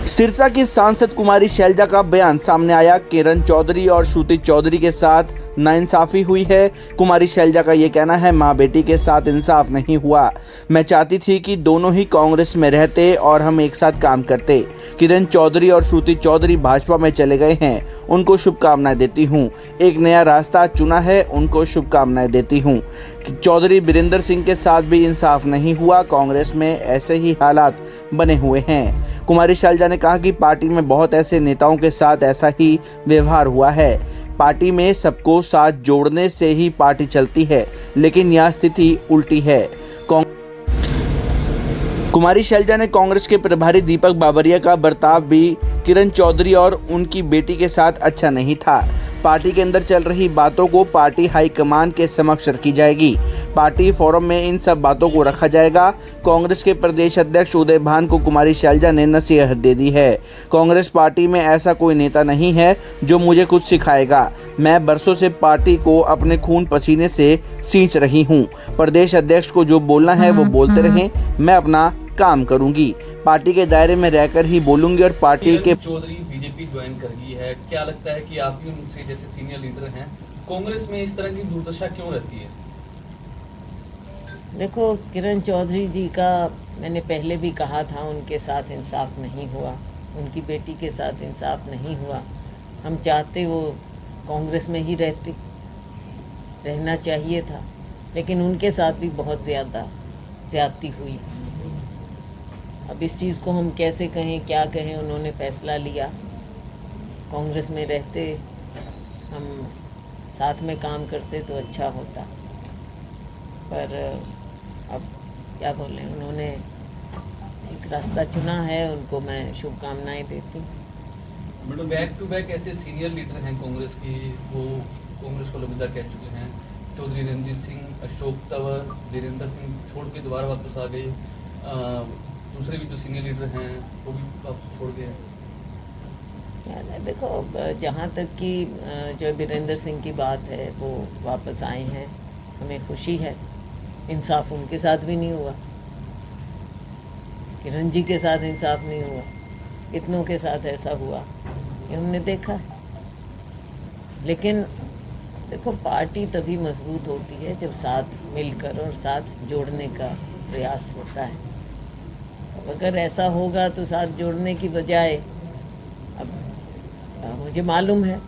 सिरसा की सांसद कुमारी शैलजा का बयान सामने आया। किरण चौधरी और श्रुति चौधरी के साथ नाइंसाफी हुई है। कुमारी शैलजा का ये कहना है, मां बेटी के साथ इंसाफ नहीं हुआ। मैं चाहती थी कि दोनों ही कांग्रेस में रहते और हम एक साथ काम करते। किरण चौधरी और श्रुति चौधरी भाजपा में चले गए हैं, उनको शुभकामनाएं देती हूँ। एक नया रास्ता चुना है, उनको शुभकामनाएं देती हूँ। चौधरी बीरेंद्र सिंह के साथ भी इंसाफ नहीं हुआ। कांग्रेस में ऐसे ही हालात बने हुए हैं। कुमारी शैलजा ने कहा कि पार्टी में बहुत ऐसे नेताओं के साथ ऐसा ही व्यवहार हुआ है। पार्टी में सबको साथ जोड़ने से ही पार्टी चलती है, लेकिन यह स्थिति उल्टी है। कुमारी शैलजा ने कांग्रेस के प्रभारी दीपक बाबरिया का बर्ताव भी किरण चौधरी और उनकी बेटी के साथ अच्छा नहीं था। पार्टी के अंदर चल रही बातों को पार्टी हाईकमान के समक्ष रखी जाएगी। पार्टी फोरम में इन सब बातों को रखा जाएगा। कांग्रेस के प्रदेश अध्यक्ष उदय भान को कुमारी शैलजा ने नसीहत दे दी है। कांग्रेस पार्टी में ऐसा कोई नेता नहीं है जो मुझे कुछ सिखाएगा। मैं बरसों से पार्टी को अपने खून पसीने से सींच रही हूँ। प्रदेश अध्यक्ष को जो बोलना है वो बोलते रहें, मैं अपना काम करूंगी। पार्टी के दायरे में रहकर ही बोलूंगी और पार्टी के चौधरी बीजेपी ज्वाइन कर गई है। क्या लगता है कि आप भी उनसे जैसे सीनियर लीडर हैं, कांग्रेस में इस तरह की दुर्दशा क्यों रहती है? देखो, किरण चौधरी जी का मैंने पहले भी कहा था, उनके साथ इंसाफ नहीं हुआ, उनकी बेटी के साथ इंसाफ नहीं हुआ। हम चाहते वो कांग्रेस में ही रहना चाहिए था, लेकिन उनके साथ भी बहुत ज़्यादती हुई। अब इस चीज़ को हम कैसे कहें, क्या कहें, उन्होंने फैसला लिया। कांग्रेस में रहते, हम साथ में काम करते तो अच्छा होता, पर अब क्या बोलें, उन्होंने एक रास्ता चुना है, उनको मैं शुभकामनाएं देती हूँ। मैडम, बैक टू बैक ऐसे सीनियर लीडर हैं कांग्रेस की, वो कांग्रेस को अलविदा कह चुके हैं। चौधरी रणजीत सिंह, अशोक तंवर, वीरेंद्र सिंह छोड़ के दोबारा वापस आ गए। दूसरे भी जो सीनियर लीडर हैं वो भी वापस छोड़ गए। देखो, जहाँ तक कि जो वीरेंद्र सिंह की बात है, वो वापस आए हैं, हमें खुशी है। इंसाफ उनके साथ भी नहीं हुआ, किरण जी के साथ इंसाफ नहीं हुआ, कितनों के साथ ऐसा हुआ ये हमने देखा है। लेकिन देखो, पार्टी तभी मजबूत होती है जब साथ मिलकर और साथ जोड़ने का प्रयास होता है। अगर ऐसा होगा तो साथ जोड़ने की बजाय, अब मुझे मालूम है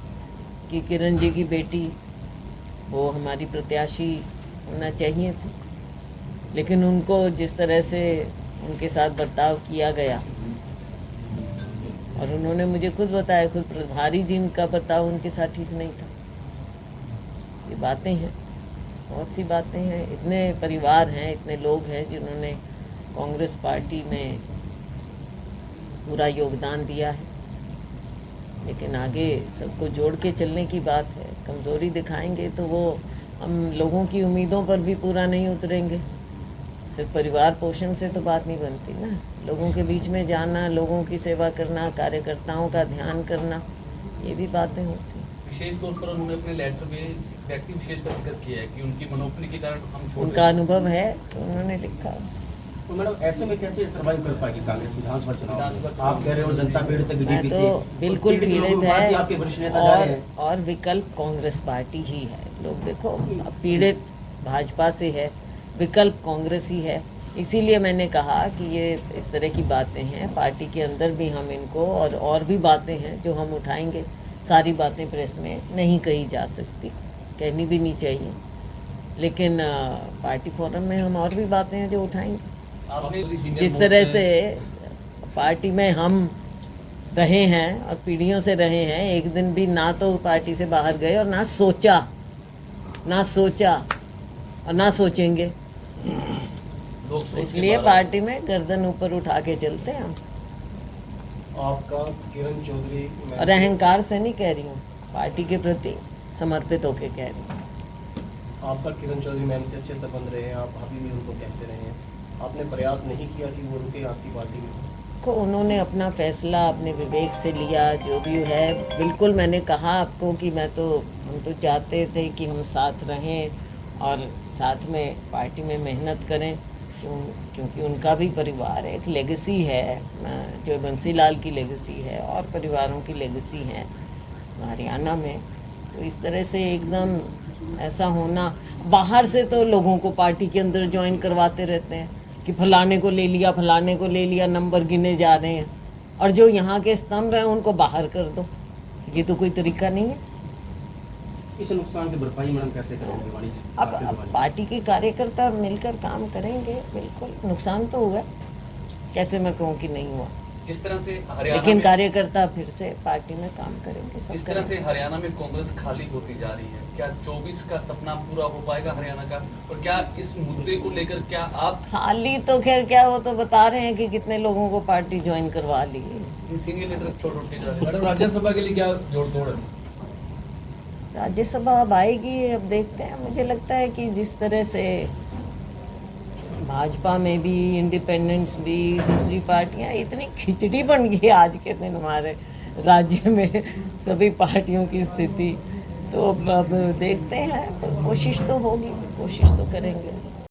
कि किरण जी की बेटी वो हमारी प्रत्याशी होना चाहिए थी, लेकिन उनको जिस तरह से उनके साथ बर्ताव किया गया, और उन्होंने मुझे खुद बताया, खुद प्रभारी जी का बर्ताव उनके साथ ठीक नहीं था। ये बातें हैं, बहुत सी बातें हैं। इतने परिवार हैं, इतने लोग हैं जिन्होंने कांग्रेस पार्टी में पूरा योगदान दिया है, लेकिन आगे सबको जोड़ के चलने की बात है। कमज़ोरी दिखाएंगे तो वो हम लोगों की उम्मीदों पर भी पूरा नहीं उतरेंगे। सिर्फ परिवार पोषण से तो बात नहीं बनती ना। लोगों के बीच में जाना, लोगों की सेवा करना, कार्यकर्ताओं का ध्यान करना, ये भी बातें होती हैं। विशेष तौर पर उन्होंने अपने लेटर में व्यक्ति विशेष का जिक्र किया है कि उनकी मनोपनी के कारण हम छोड़ उनका अनुभव है तो उन्होंने लिखा। तो मैडम, ऐसे में कैसे सर्वाइव कर पाएगी कांग्रेस विधानसभा चुनाव? आप कह रहे हो जनता पीड़ित है, बीजेपी से तो बिल्कुल पीड़ित है, आपके वरिष्ठ नेता जा रहे हैं। और विकल्प कांग्रेस पार्टी ही है। लोग देखो, पीड़ित भाजपा से है, विकल्प कांग्रेस ही है। इसीलिए मैंने कहा कि ये इस तरह की बातें हैं, पार्टी के अंदर भी हम इनको और भी बातें हैं जो हम उठाएंगे। सारी बातें प्रेस में नहीं कही जा सकती, कहनी भी नहीं चाहिए, लेकिन पार्टी फोरम में हम और भी बातें हैं जो उठाएंगे। जिस तरह से पार्टी में हम रहे हैं और पीढ़ियों से रहे हैं, एक दिन भी ना तो पार्टी से बाहर गए और ना सोचा और ना सोचेंगे। तो इसलिए पार्टी में गर्दन ऊपर उठा के चलते हैं हम। आपका किरण चौधरी, और अहंकार से नहीं कह रही हूँ, पार्टी के प्रति समर्पित होके कह रही हूँ। आपका किरण चौधरी मैम से अच्छे संबंध रहे हैं, आप अभी भी उनको कहते रहे हैं। आपने प्रयास नहीं किया कि वो रुके आपकी पार्टी में? को उन्होंने अपना फैसला अपने विवेक से लिया, जो भी है। बिल्कुल मैंने कहा आपको कि हम तो चाहते थे कि हम साथ रहें और साथ में पार्टी में मेहनत करें, क्योंकि उनका भी परिवार है, एक लेगेसी है, जो बंसीलाल की लेगेसी है और परिवारों की लेगेसी है हरियाणा में। तो इस तरह से एकदम ऐसा होना, बाहर से तो लोगों को पार्टी के अंदर ज्वाइन करवाते रहते हैं कि फलाने को ले लिया, फलाने को ले लिया, नंबर गिने जा रहे हैं, और जो यहाँ के स्तंभ हैं उनको बाहर कर दो। ये तो कोई तरीका नहीं है। इस नुकसान की भरपाई मैडम कैसे करेंगे वाणी जी? अब पार्टी के कार्यकर्ता मिलकर काम करेंगे। बिल्कुल नुकसान तो हुआ, कैसे मैं कहूँ कि नहीं हुआ, जिस तरह से हरियाणा लेकिन में कार्यकर्ता फिर से पार्टी में काम करेंगे, सब जिस तरह से करेंगे। हरियाणा में कांग्रेस खाली होती जा रही है, क्या 24 का सपना पूरा हो पाएगा हरियाणा का? और क्या इस मुद्दे को लेकर क्या आप खाली तो खैर क्या, वो तो बता रहे हैं कि कितने लोगों को पार्टी ज्वाइन करवा ली। सीनियर लीडर छोड़ के जा रहे हैं? मैडम राज्यसभा के लिए क्या जोड़ तोड़ है? राज्यसभा अब आएगी, अब देखते हैं। मुझे लगता है कि जिस तरह से भाजपा में भी, इंडिपेंडेंट्स भी, दूसरी पार्टियां, इतनी खिचड़ी बन गई आज के दिन हमारे राज्य में सभी पार्टियों की स्थिति। तो अब देखते हैं, कोशिश तो होगी, कोशिश तो करेंगे।